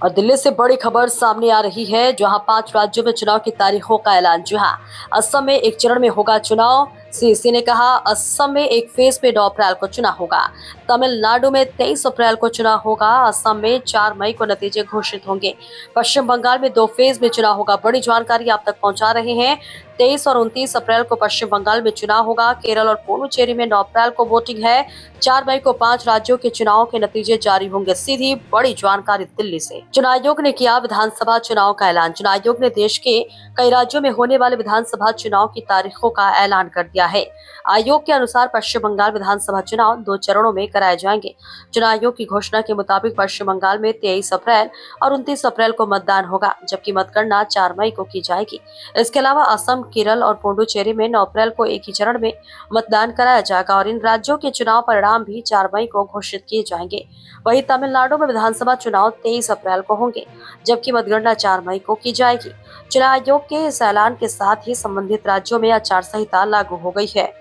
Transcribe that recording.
और दिल्ली से बड़ी खबर सामने आ रही है, जहां 5 राज्यों में चुनाव की तारीखों का ऐलान। जी हां, असम में एक चरण में होगा चुनाव। सीईसी ने कहा, असम में एक फेज में 9 अप्रैल को चुनाव होगा। तमिलनाडु में 23 अप्रैल को चुनाव होगा। असम में 4 मई को नतीजे घोषित होंगे। पश्चिम बंगाल में 2 फेज में चुनाव होगा। बड़ी जानकारी आप तक पहुंचा रहे हैं। 23 और 29 अप्रैल को पश्चिम बंगाल में चुनाव होगा। केरल और पुडुचेरी में 9 अप्रैल को वोटिंग है। 4 मई को 5 राज्यों के चुनाव के नतीजे जारी होंगे। सीधी बड़ी जानकारी दिल्ली से। चुनाव आयोग ने किया विधानसभा चुनाव का ऐलान। चुनाव आयोग ने देश के कई राज्यों में होने वाले विधानसभा चुनाव की तारीखों का ऐलान कर दिया है। आयोग के अनुसार पश्चिम बंगाल विधानसभा चुनाव 2 चरणों में कराए जाएंगे। चुनाव आयोग की घोषणा के मुताबिक पश्चिम बंगाल में 23 अप्रैल और 29 अप्रैल को मतदान होगा, जबकि मतगणना 4 मई को की जाएगी। इसके अलावा असम, केरल और पुडुचेरी में 9 अप्रैल को एक ही चरण में मतदान कराया जाएगा और इन राज्यों के चुनाव परिणाम भी 4 मई को घोषित किए जाएंगे। वहीं तमिलनाडु में विधानसभा चुनाव 23 अप्रैल को होंगे, जबकि मतगणना 4 मई को की जाएगी। चुनाव आयोग के इस ऐलान के साथ ही संबंधित राज्यों में आचार संहिता लागू हो गई है।